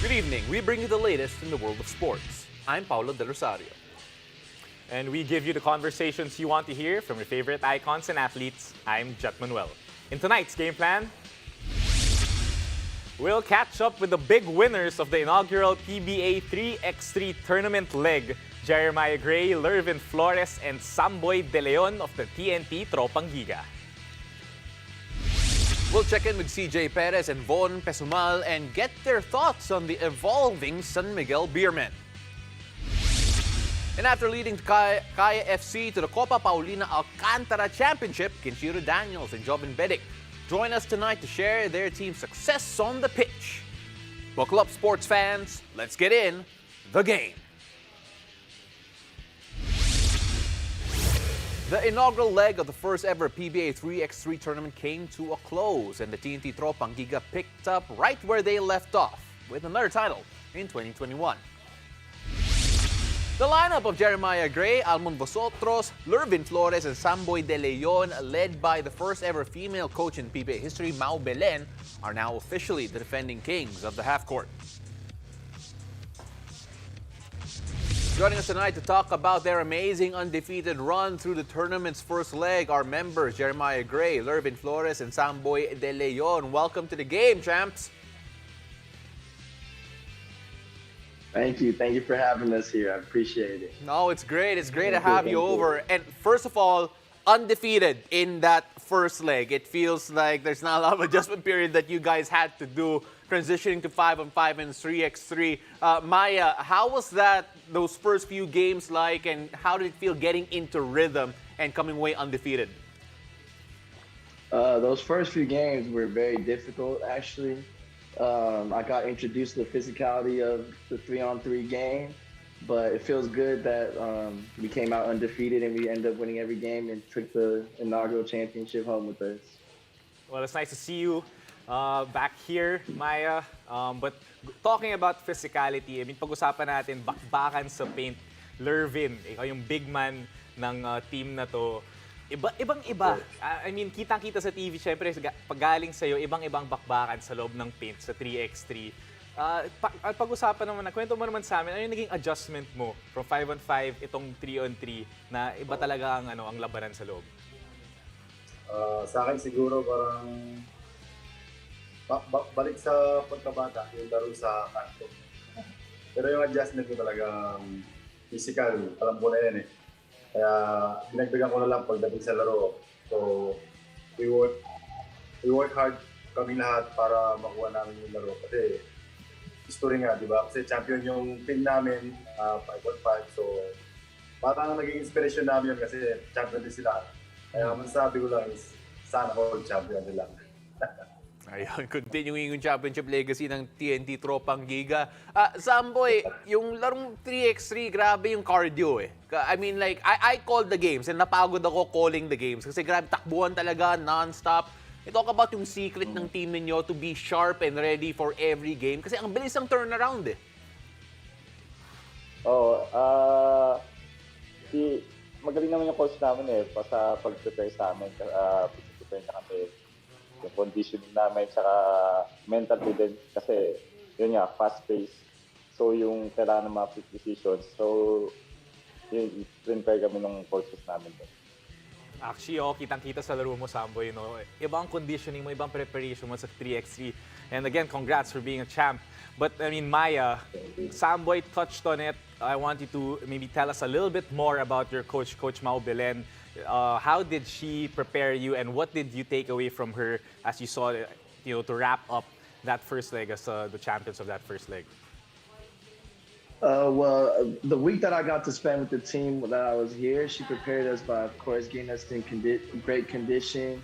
Good evening. We bring you the latest in the world of sports. I'm Paulo Del Rosario. And we give you the conversations you want to hear from your favorite icons and athletes. I'm Manuel. In tonight's game plan, we'll catch up with the big winners of the inaugural PBA 3x3 tournament leg. Jeremiah Gray, LERVIN FLORES, and SAMBOY De Leon of the TNT Tropang Giga. We'll check in with Cjay Perez and Pessumal and get their thoughts on the evolving San Miguel Beermen. And after leading Cjay FC to the Copa Paulino Alcantara Championship, Kenshiro Daniels and Jovin Bedic join us tonight to share their team's success on the pitch. Buckle up, sports fans. Let's get in the game. The inaugural leg of the first ever PBA 3x3 tournament came to a close, and the TNT Tropang Giga picked up right where they left off with another title in 2021. The lineup of Jeremiah Gray, Almon Vosotros, LERVIN FLORES, and SAMBOY De Leon, led by the first ever female coach in PBA history, Mau Belen, are now officially the defending kings of the half-court. Joining us tonight to talk about their amazing undefeated run through the tournament's first leg are members Jeremiah Gray, LERVIN FLORES, and SAMBOY De Leon. Welcome to the game, champs. Thank you. Thank you for having us here. I appreciate it. No, it's great. It's great to have you over. And first of all, undefeated in that first leg. It feels like there's not a lot of adjustment period that you guys had to do, transitioning to 5-on-5 and 3x3. Maya, how was those first few games like, and how did it feel getting into rhythm and coming away undefeated? Those first few games were very difficult, actually. I got introduced to the physicality of the 3-on-3 game, but it feels good that we came out undefeated and we ended up winning every game and took the inaugural championship home with us. Well, it's nice to see you back here, Maya. But talking about physicality, I mean, pag-usapan natin, bakbakan sa paint. LERVIN, ikaw yung big man ng team na to. Ibang-iba. I mean, kitang-kita sa TV, syempre, pag galing sa'yo, ibang-ibang bakbakan sa loob ng paint sa 3x3. Pag-usapan naman, kwento mo naman sa amin, ano yung naging adjustment mo from 5-on-5, itong 3-on-3, na iba talaga ang labanan sa loob? Sa akin siguro parang balik sa pagkabata, yung laro sa kanto. Pero yung adjustment ko talagang physical, alam ko na yan eh. Kaya dinagdagan ko na lang pagdating sa laro. So, we work hard kami lahat para makuha namin yung laro. Kasi history nga, di ba? Kasi champion yung team namin, 5-on-5. So, parang naging inspiration namin yun kasi champion din sila. Kaya masasabi ko lang is, sana all champion nila. Ayun, continuing yung championship legacy ng TNT Tropang Giga. Samboy, yung larong 3x3, grabe yung cardio eh. I mean, like, I called the games and napagod ako calling the games kasi grabe, takbuhan talaga, non-stop. I-talk about yung secret ng team ninyo to be sharp and ready for every game kasi ang bilis ng turnaround eh. Magaling naman yung coach namin eh, sa pag-prepare sa amin, pag-prepare na kami. Yung conditioning namin, saka mental din kasi yun nga, fast-paced. So yung kailangan ng mga quick decisions. So yun, prepare kami ng courses namin din. Actually, kitang-kita sa laro mo, Samboy, you know, ibang conditioning mo, ibang preparation mo sa 3x3. And again, congrats for being a champ. But I mean, Maya, Samboy touched on it. I want you to maybe tell us a little bit more about your coach, Coach Mau Belen. How did she prepare you, and what did you take away from her as you saw, you know, to wrap up that first leg as the champions of that first leg? Well, the week that I got to spend with the team that I was here, she prepared us by, of course, getting us in great condition,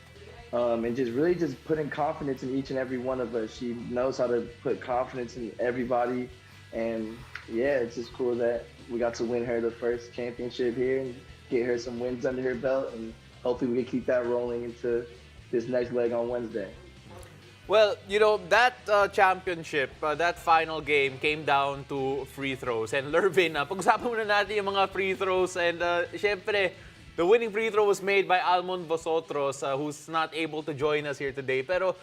and just really just putting confidence in each and every one of us. She knows how to put confidence in everybody, and yeah, it's just cool that we got to win her the first championship here and get her some wins under her belt, and hopefully we can keep that rolling into this next leg on Wednesday. Well, you know, that championship, that final game came down to free throws. And LERVIN, pag-usapan muna natin yung mga free throws. And syempre, the winning free throw was made by Almon Vosotros, who's not able to join us here today. Pero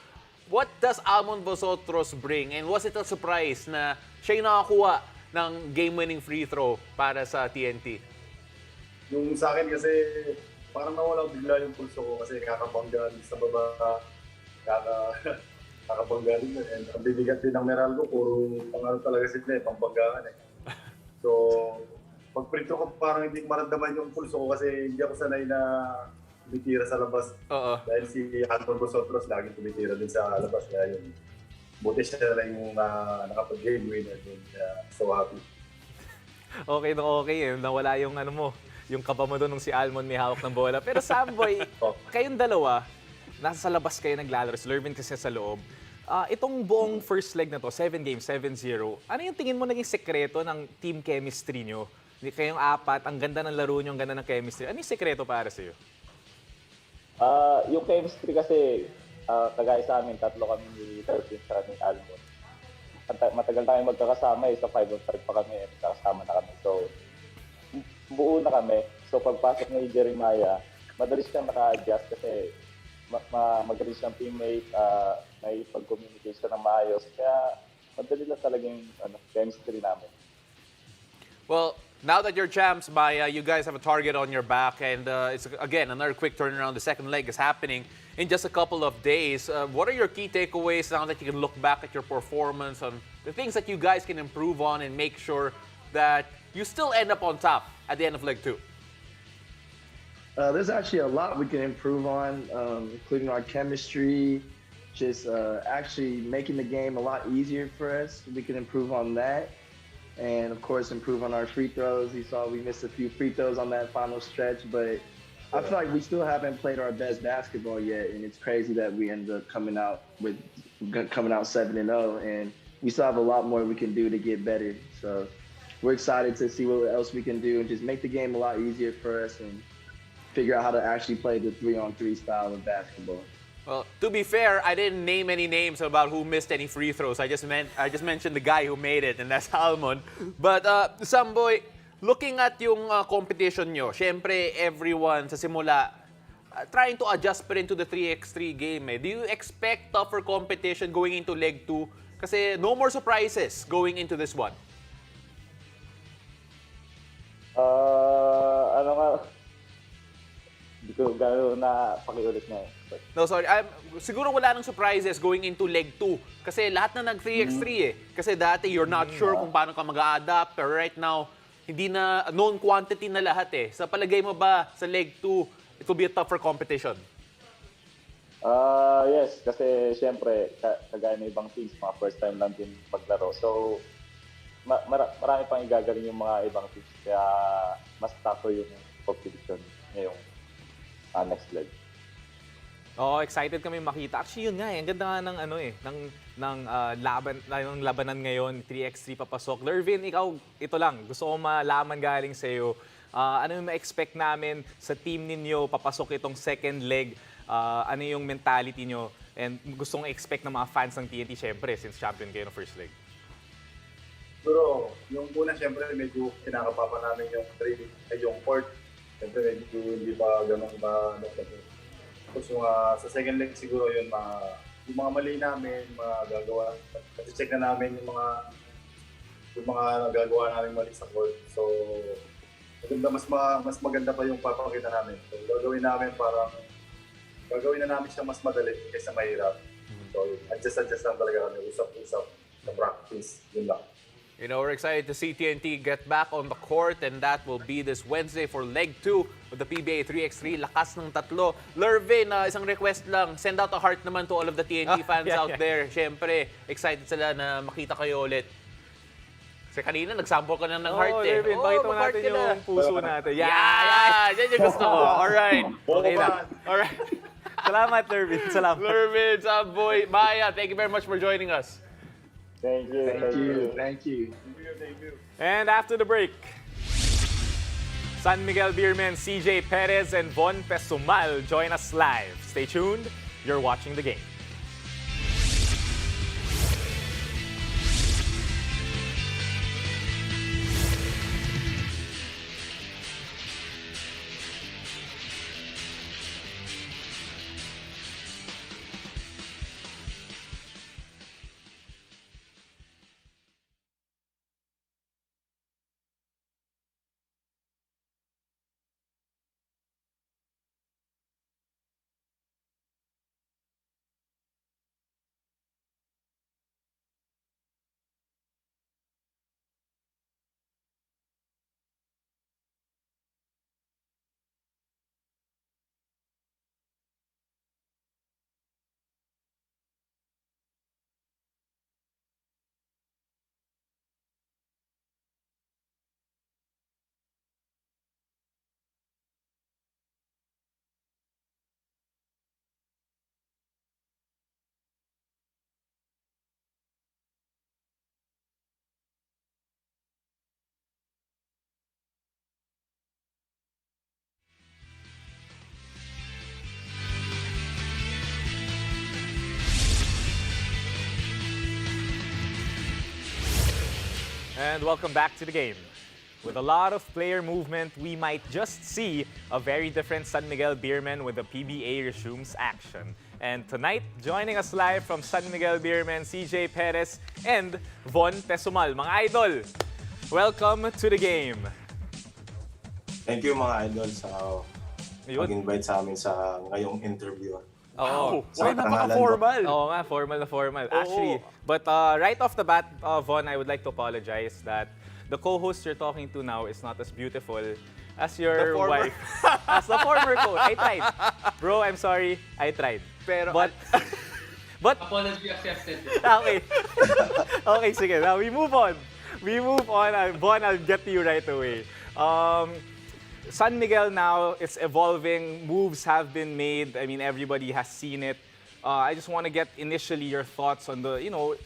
what does Almon Vosotros bring? And was it a surprise na siya yung nakakuha ng game-winning free throw para sa TNT? Yung sa akin kasi, parang nawala bigla yung pulso ko kasi kakabangga sa baba, kakabangga rin. And ang bibigat din ng Meralco, puro pangano talaga sila pampanggaan eh. So, pag free throw ko, parang hindi ko maramdaman yung pulso ko kasi hindi ako sanay na tumitira sa labas. Dahil si Almon Vosotros lagi tumitira din sa labas. Kaya yung buti siya lang yung nakapag-game winner. So happy. Okay na okay eh. Nawala yung ano mo, yung kaba mo doon nung si Almon may hawak ng bola. Pero Samboy, kayong dalawa, nasa labas kayo naglalaro. Si LERVIN kasi sa loob. Itong buong first leg na to, 7 games, 7-0. Ano yung tingin mo naging sekreto ng team chemistry nyo? Kayong apat, ang ganda ng laro nyo, ang ganda ng chemistry. Ano yung sekreto para sa'yo? Yung chemistry kasi, kagaya sa amin, tatlo kami ni LERVIN sa ni Almon. Matagal tayong magkakasama sa 5-on-5 pa kami, magkakasama na kami. So, buo na kami. So, pagpasok ni Jeremiah, madalis siyang naka-adjust kasi magaling siyang teammate, may pag-communication na maayos. Kaya, madali lang talaga yung chemistry namin. Well, now that you're champs, Maya, you guys have a target on your back, and it's again another quick turnaround. The second leg is happening in just a couple of days. What are your key takeaways now that you can look back at your performance on the things that you guys can improve on and make sure that you still end up on top at the end of leg 2? There's actually a lot we can improve on, including our chemistry, just actually making the game a lot easier for us. We can improve on that. And of course, improve on our free throws. You saw we missed a few free throws on that final stretch, but I feel like we still haven't played our best basketball yet. And it's crazy that we ended up coming out 7-0, and we still have a lot more we can do to get better. So we're excited to see what else we can do and just make the game a lot easier for us and figure out how to actually play the 3-on-3 style of basketball. Well, to be fair, I didn't name any names about who missed any free throws. I just mentioned the guy who made it, and that's Almon. But Samboy, looking at yung competition nyo, syempre everyone sa simula trying to adjust pa rin to the 3x3 game. Do you expect tougher competition going into leg 2? Kasi no more surprises going into this one. Ano nga? Hindi ko gano'n na pakiulit na eh. No, sorry. Siguro wala nang surprises going into leg 2. Kasi lahat na nag-3x3 eh. Kasi dati you're not sure kung paano ka mag-a-adapt. Pero right now, hindi na known quantity na lahat eh. Sa palagay mo ba sa leg 2, it will be a tougher competition? Yes, kasi siyempre, kagaya ng ibang teams, mga first time lang din maglaro. So, marami pang igagaling yung mga ibang teams. Kaya mas tougher yung competition ngayong next leg. Oo, excited kami makita. Actually, yun nga eh. Ang ganda nga ng ano eh, ng labanan ngayon, 3x3 papasok. LERVIN, ikaw, ito lang. Gusto ko malaman galing sa iyo. Ano yung ma-expect namin sa team ninyo papasok itong second leg? Ano yung mentality nyo? And gusto kong expect ng mga fans ng TNT, syempre, since champion kayo ng first leg. Pero yung una, syempre, medyo kinakapapa namin yung court. Syempre, medyo hindi pa ganun ba. Tapos sa second leg siguro yung mga mali namin, mga gagawa. Kasi check na namin yung mga nagagawa namin mali sa court. So, mas maganda pa yung papakita namin. So, gagawin na namin siya mas madali kaysa mahirap. So, adjust lang talaga kami. Usap-usap sa practice. Yun lang. You know, we're excited to see TNT get back on the court, and that will be this Wednesday for leg 2 of the PBA 3x3. Lakas ng tatlo. LERVIN, isang request lang. Send out a heart naman to all of the TNT fans out there. Siyempre, excited sila na makita kayo ulit. Kasi kanina, nagsample ka na ng heart eh. LERVIN, pakita mo natin yung puso natin. Yeah! Yan yung gusto ko. Alright. Okay na. Alright. Salamat, LERVIN. Salamat. LERVIN, Samboy, Maya, thank you very much for joining us. Thank you. And after the break, San Miguel Beermen, Cjay, Perez, and Von Pessumal join us live. Stay tuned. You're watching the game. And welcome back to the game. With a lot of player movement, we might just see a very different San Miguel Beermen with the PBA resumes action. And tonight, joining us live from San Miguel Beermen, Cjay, Perez, and Von Pessumal. Mga idol, welcome to the game. Thank you mga idol sa Ayun. pag-invite sa amin sa ngayong interview. Oo. Why Sa napaka-formal? Oo nga, formal na formal. Actually, but right off the bat, Von, I would like to apologize that the co-host you're talking to now is not as beautiful as your wife. As the former coach. I tried. Bro, I'm sorry. I tried. Pero, But Apology accepted. okay. Okay, sige. Now we move on. We move on. Von, I'll get to you right away. San Miguel now, it's evolving. Moves have been made. I mean, everybody has seen it. I just want to get initially your thoughts on the,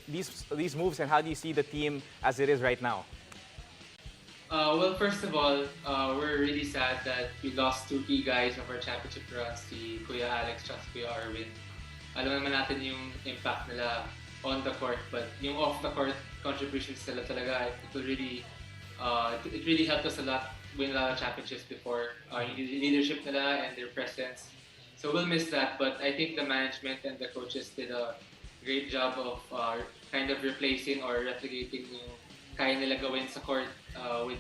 these moves and how do you see the team as it is right now? Well, first of all, we're really sad that we lost two key guys of our championship runs, si Kuya Alex at si Kuya Arvin. Alam naman natin yung impact nila on the court, but yung off the court contributions nila talaga, it really helped us a lot win a lot of championships before. Yung leadership nila and their presence. So we'll miss that, but I think the management and the coaches did a great job of kind of replacing or replicating yung kaya nila gawin sa court with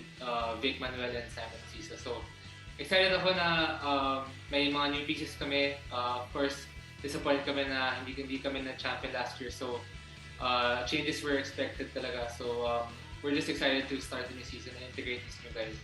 Vic, Manuel, and ENCISO. So excited ako na may mga new pieces kami. Of course, disappointed kami na hindi kami na champion last year. So changes were expected talaga. So we're just excited to start the new season and integrate these new guys.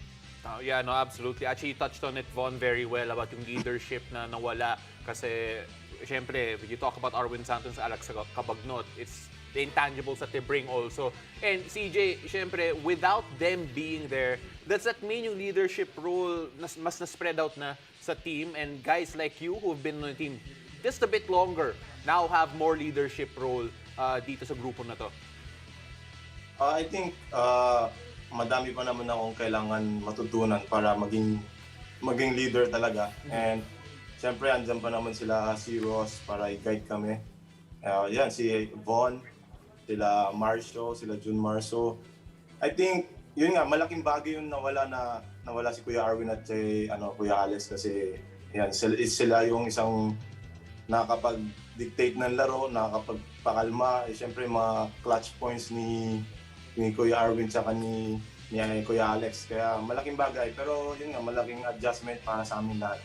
Yeah, no, absolutely. Actually, you touched on it, Von, very well about yung leadership na nawala. Kasi, syempre, you talk about Arwin Santos, Alex Cabagnot, it's the intangibles that they bring also. And CJ, syempre, without them being there, does that mean yung leadership role mas na-spread out na sa team? And guys like you who've been on the team just a bit longer now have more leadership role dito sa grupo na to? I think madami pa naman akong kailangan matutunan para maging leader talaga. And siyempre, andyan pa naman sila si Ross para i-guide kami. Yan, si Von, sila Marcio, sila Jun Marso. I think, yun nga, malaking bagay yung nawala si Kuya Arwin at si Kuya Alex kasi yan, sila yung isang nakakapag-dictate ng laro, nakakapagpakalma. Siyempre, mga clutch points ni Kuya Arwin tsaka ni Kuya Alex. Kaya malaking bagay. Pero yun nga, malaking adjustment para sa amin lahat.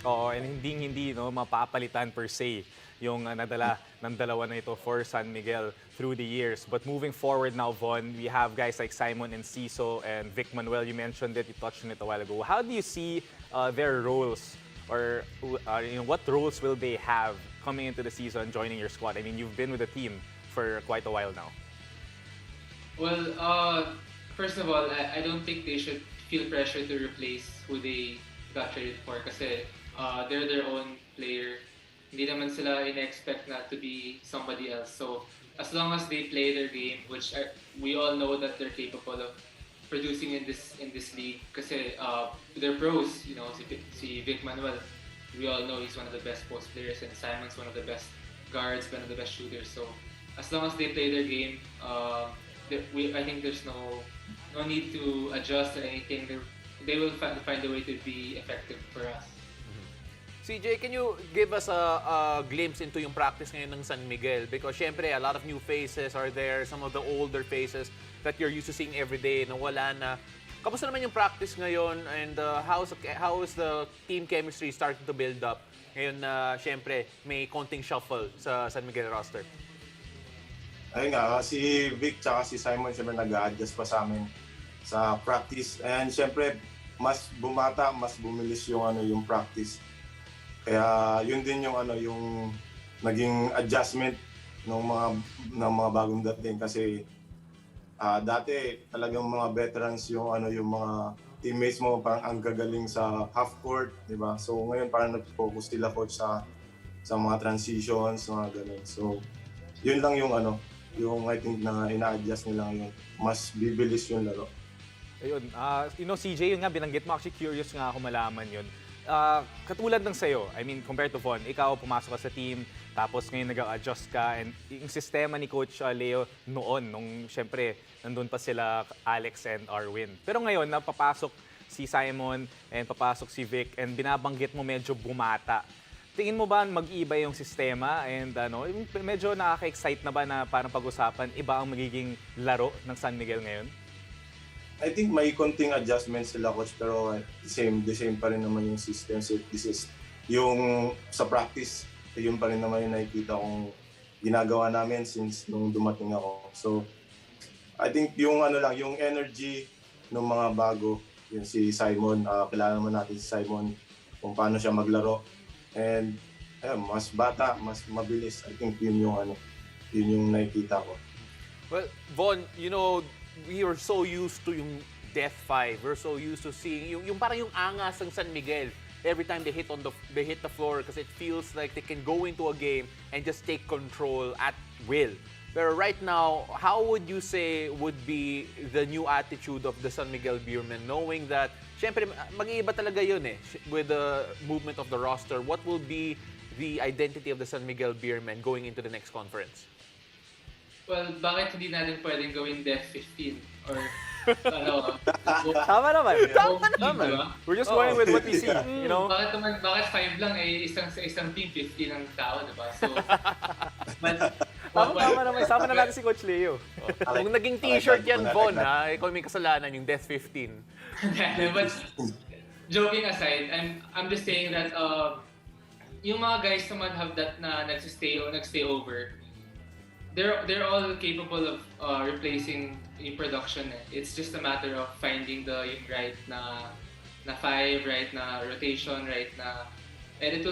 Oo, and hindi mapapalitan per se yung nadala ng dalawa na ito for San Miguel through the years. But moving forward now, Von, we have guys like Simon ENCISO and Vic Manuel. You mentioned it, you touched on it a while ago. How do you see their roles or what roles will they have coming into the season, joining your squad? I mean, you've been with the team for quite a while now. Well, first of all, I don't think they should feel pressure to replace who they got traded for kasi they're their own player. Hindi naman sila in-expect na to be somebody else. So, as long as they play their game, which we all know that they're capable of producing in this league kasi they're pros, si Vic Manuel, we all know he's one of the best post players and Simon's one of the best guards, one of the best shooters. So, as long as they play their game, I think there's no need to adjust or anything. They will find a way to be effective for us. CJ, can you give us a glimpse into yung practice ngayon ng San Miguel? Because syempre, a lot of new faces are there, some of the older faces that you're used to seeing every day na wala na. Kamusta naman yung practice ngayon and how is the team chemistry starting to build up ngayon na syempre may konting shuffle sa San Miguel roster? Ayun nga, si Vic tsaka si Simon siyempre nag-a-adjust pa sa amin sa practice. And siyempre, mas bumata, mas bumilis yung practice. Kaya yun din yung naging adjustment ng mga bagong dating kasi dati talagang mga veterans yung mga teammates mo parang ang gagaling sa half court, di ba? So ngayon parang nag-focus sila coach sa mga transitions, mga ganun. So yun lang yung I think na ina-adjust nila ngayon. Mas bibilis yung laro. Ayun, CJ, yun nga, binanggit mo. Actually, curious nga ako malaman yun. katulad ng sa'yo, I mean, compared to Von, ikaw pumasok ka sa team, tapos ngayon nag-adjust ka, and yung sistema ni Coach Leo noon, nung syempre, nandun pa sila Alex and Arwin. Pero ngayon, napapasok si Simon and papasok si Vic, and binabanggit mo medyo bumata. Tingin mo ba mag-iba yung sistema and medyo nakaka-excite na ba na parang pag-usapan, iba ang magiging laro ng San Miguel ngayon? I think may konting adjustments sila, coach, pero the same pa rin naman yung system. So this is yung sa practice, yun pa rin naman yung nakikita kong ginagawa namin since nung dumating ako. So I think yung yung energy ng mga bago, yun si Simon, kilala naman natin si Simon kung paano siya maglaro. And mas bata, mas mabilis. I think yun yung nakikita ko. Well, Von, we are so used to yung Death 5. We're so used to seeing yung parang yung angas ng San Miguel every time they hit the floor, because it feels like they can go into a game and just take control at will. Pero right now, how would you say would be the new attitude of the San Miguel Beermen, knowing that syempre mag-iiba talaga yun with the movement of the roster? What will be the identity of the San Miguel Beermen going into the next conference? Well, bakit hindi natin pwedeng gawin Death 15? Or, Tama naman. Tama naman. We're just going with what we see, you know? Bakit 5 lang isang team 15 ang tao, diba? So, Tama naman. Sama na natin si Coach Leo. Kung naging t-shirt yan, Von, ikaw may kasalanan, yung Death 15. But, joking aside, I'm just saying that yung mga guys naman have that na nagstay over, they're all capable of replacing in production. It's just a matter of finding the right na 5, right na rotation, right na, and it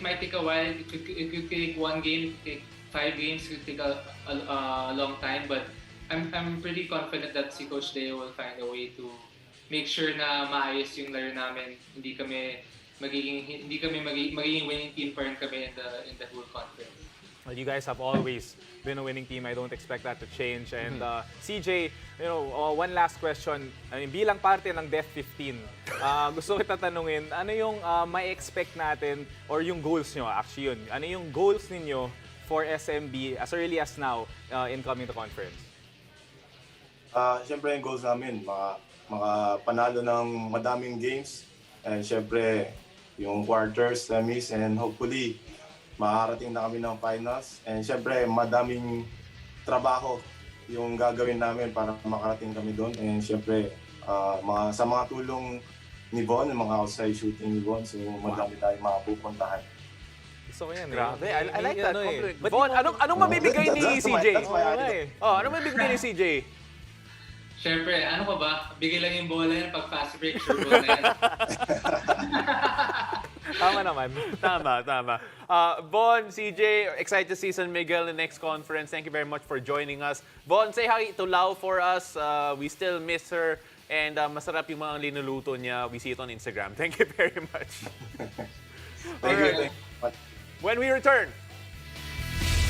might take a while. It could take 1 game, it could take 5 games, it could take a long time. But I'm pretty confident that si Coach Leo will find a way to make sure na maayos yung laro namin. Hindi kami magiging winning team pa rin kami in the whole conference. Well, you guys have always been a winning team. I don't expect that to change. And Cjay, one last question. I mean, bilang parte ng Death 15, gusto kita tanungin, ano yung may expect natin or yung goals nyo? Actually yun. Ano yung goals ninyo for SMB as early as now in coming to conference? Siyempre yung goals namin, panalo ng madaming games. And siyempre yung quarters, semis, and hopefully makarating na kami ng finals. And syempre, madaming trabaho yung gagawin namin para makarating kami doon. And syempre, sa mga tulong ni Von, mga outside shooting ni Von, so madami tayong mapupuntahan. Gusto ko yan. Grabe, I like that. But Von, anong mabibigay ni CJ? Anong mabibigay ni CJ? Syempre, ano pa ba? Bigay lang yung bola yan pag fast break, sure bola na yan. Tama naman. Tama. Von, CJ, excited to see San Miguel in the next conference. Thank you very much for joining us. Von, say hi to Lau for us. We still miss her. And masarap yung mga linuluto niya. We see it on Instagram. Thank you very much. Thank you. When we return,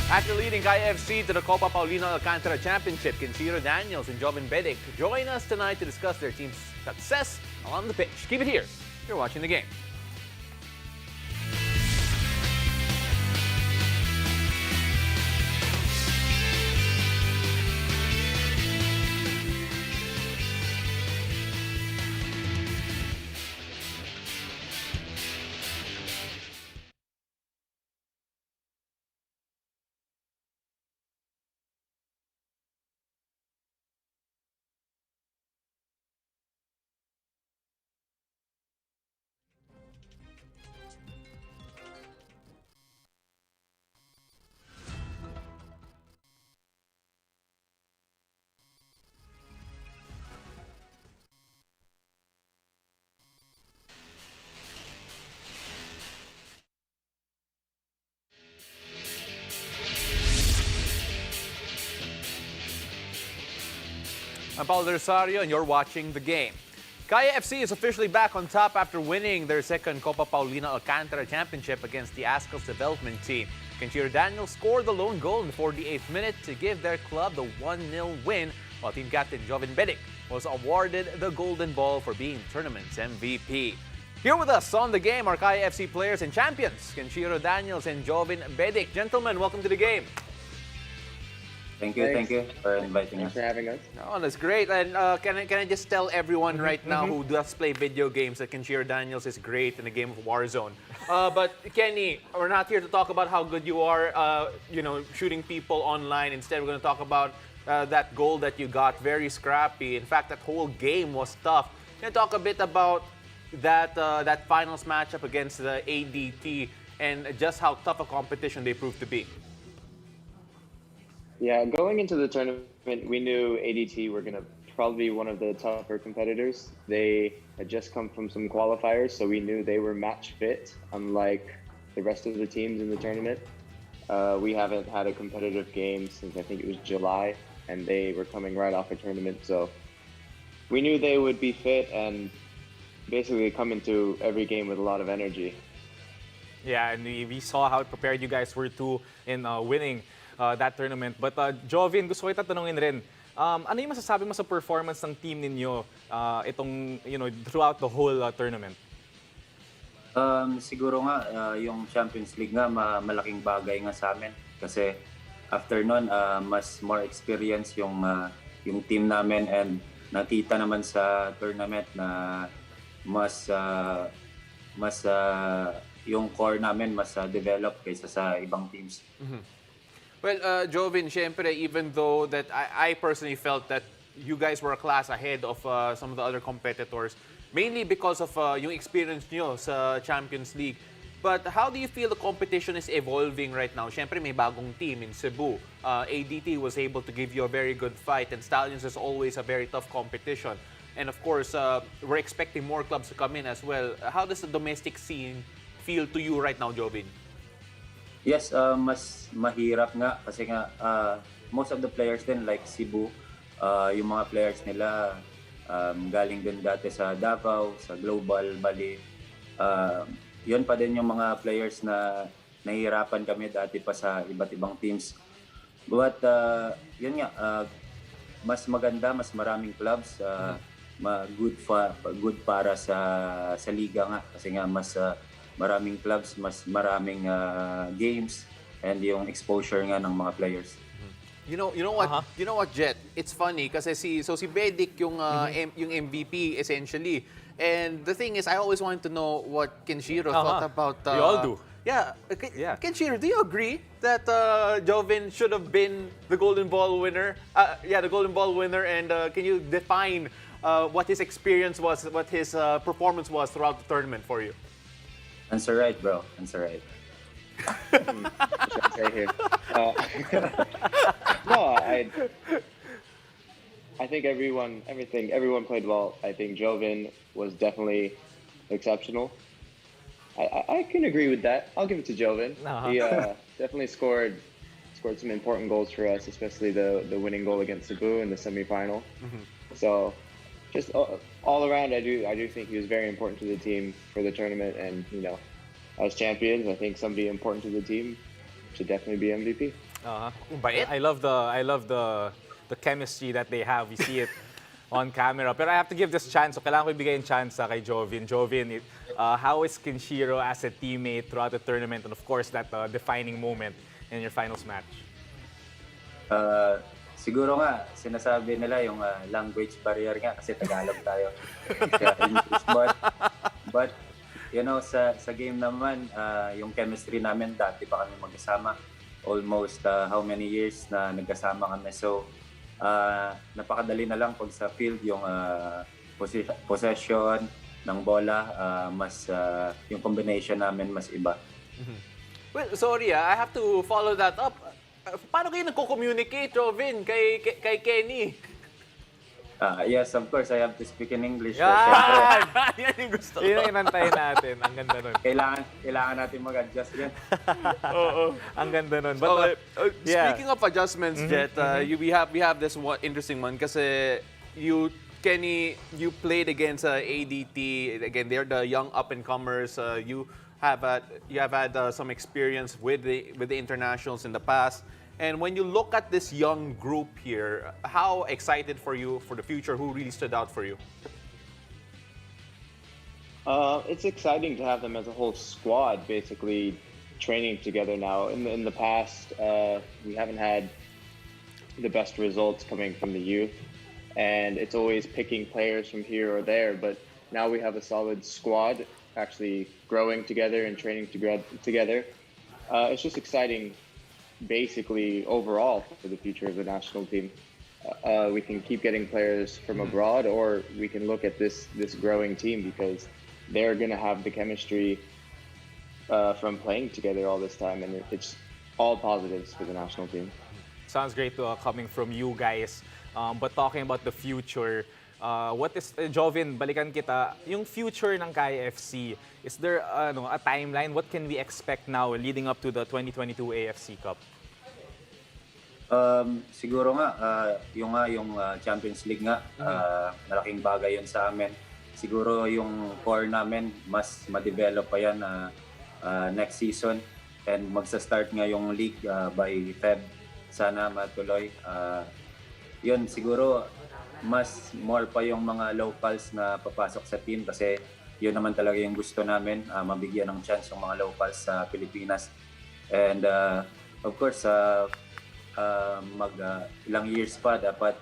after leading Cjay FC to the Copa Paulino Alcantara Championship, Kenshiro Daniels and Jovin Bedic join us tonight to discuss their team's success on the pitch. Keep it here. You're watching the game. I'm Paul Rosario, and you're watching the game. Cjay FC is officially back on top after winning their second Copa Paulino Alcantara Championship against the Ascal's development team. Kenshiro Daniels scored the lone goal in the 48th minute to give their club the 1-0 win, while team captain Jovin Bedic was awarded the Golden Ball for being the tournament's MVP. Here with us on the game are Kaya FC players and champions, Kenshiro Daniels and Jovin Bedic. Gentlemen, welcome to the game. Thank you for inviting Thanks us. for having us. Oh, that's great. And can I just tell everyone right now who does play video games that Kenshiro Daniels is great in the game of Warzone. But Kenny, we're not here to talk about how good you are, shooting people online. Instead, we're going to talk about that goal that you got. Very scrappy. In fact, that whole game was tough. Can you talk a bit about that finals matchup against the ADT and just how tough a competition they proved to be? Yeah, going into the tournament, we knew ADT were going to probably be one of the tougher competitors. They had just come from some qualifiers, so we knew they were match fit, unlike the rest of the teams in the tournament. We haven't had a competitive game since I think it was July, and they were coming right off a tournament, so we knew they would be fit and basically come into every game with a lot of energy. Yeah, and we saw how prepared you guys were to in winning that tournament. But Jovin, gusto ko kita tanungin rin, ano yung masasabi mo sa performance ng team ninyo throughout the whole tournament? Siguro nga, yung Champions League nga, malaking bagay nga sa amin. Kasi after nun, mas more experience yung team namin and nakita naman sa tournament na mas yung core namin mas develop kaysa sa ibang teams. Well, Jovin, syempre, even though that I personally felt that you guys were a class ahead of some of the other competitors, mainly because of yung experience nyo sa Champions League. But how do you feel the competition is evolving right now? Syempre, may bagong team in Cebu. ADT was able to give you a very good fight, and Stallions is always a very tough competition. And of course, we're expecting more clubs to come in as well. How does the domestic scene feel to you right now, Jovin? Yes, mas mahirap nga kasi nga most of the players din like Cebu, yung mga players nila galing din dati sa Davao, sa Global, Bali. Yun pa din yung mga players na nahihirapan kami dati pa sa iba't ibang teams. But yun nga, mas maganda, mas maraming clubs, good para sa liga nga kasi nga mas maraming clubs, mas maraming games and yung exposure nga ng mga players. You know what, Jet? It's funny kasi si Bedic yung MVP essentially. And the thing is, I always wanted to know what Kenshiro thought about. We all do. Yeah. Yeah. Kenshiro, do you agree that Jovin should have been the Golden Ball winner? The Golden Ball winner. And can you define what his experience was, what his performance was throughout the tournament for you? Answer right, bro. Answer right. What should I say here? No, I think everyone played well. I think Jovin was definitely exceptional. I can agree with that. I'll give it to Jovin. He definitely scored some important goals for us, especially the winning goal against Cebu in the semifinal. So just all around, I do think he was very important to the team for the tournament, and as champions, I think somebody important to the team should definitely be MVP. I love the chemistry that they have. We see it on camera. But I have to give this chance. So kailangan ko ibigay yung chance kay Jovin. Jovin, how is Kenshiro as a teammate throughout the tournament, and of course that defining moment in your finals match? Siguro nga, sinasabi nila yung language barrier nga kasi Tagalog tayo. English, but sa game naman, yung chemistry namin, dati pa kami magkasama. Almost how many years na nagkasama kami. So, napakadali na lang pag sa field yung possession ng bola, mas yung combination namin mas iba. Well, sorry, I have to follow that up. Paano kayo nagko-communicate, Jovin, kay Kenny? Yes, of course, I have to speak in English. Yan! Yan yung gusto ko. Yun ang inantayin natin. Ang ganda nun. Kailangan natin mag-adjust din. Oo. Ang ganda nun. But, Speaking of adjustments, Jet, we have this one interesting one kasi Kenny, you played against ADT. Again, they're the young up-and-comers. You have had some experience with the internationals in the past. And when you look at this young group here, how excited for you for the future? Who really stood out for you? It's exciting to have them as a whole squad, basically training together now. In the past, we haven't had the best results coming from the youth, and it's always picking players from here or there. But now we have a solid squad actually growing together and training together. It's just exciting, basically overall for the future of the national team. We can keep getting players from abroad, or we can look at this growing team because they're going to have the chemistry from playing together all this time, and it's all positives for the national team. Sounds great coming from you guys. But talking about the future, what is, Jovin, balikan kita, yung future ng Cjay FC, is there a timeline? What can we expect now leading up to the 2022 AFC Cup? Siguro nga, yung Champions League nga, malaking bagay yun sa amin. Siguro yung core namin, mas ma-develop pa yan next season. And magsa-start nga yung league by Feb. Sana matuloy. Yun, siguro mas more pa yung mga locals na papasok sa team kasi yun naman talaga yung gusto namin, mabigyan ng chance yung mga locals sa Pilipinas. And of course, ilang years pa dapat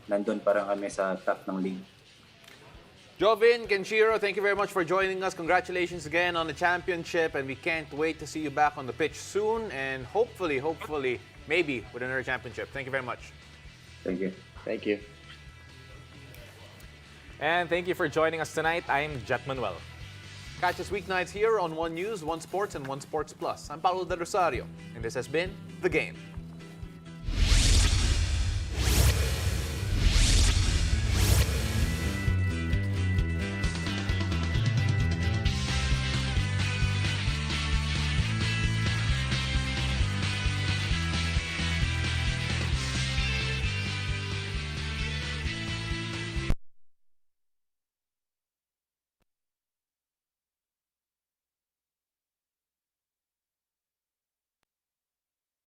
nandun parang kami sa top ng league. Jovin, Kenshiro, thank you very much for joining us. Congratulations again on the championship, and we can't wait to see you back on the pitch soon, and hopefully, maybe with another championship. Thank you very much. Thank you. Thank you. And thank you for joining us tonight. I'm Jet Manuel. Catch us weeknights here on One News, One Sports, and One Sports Plus. I'm Paulo Del Rosario, and this has been The Game.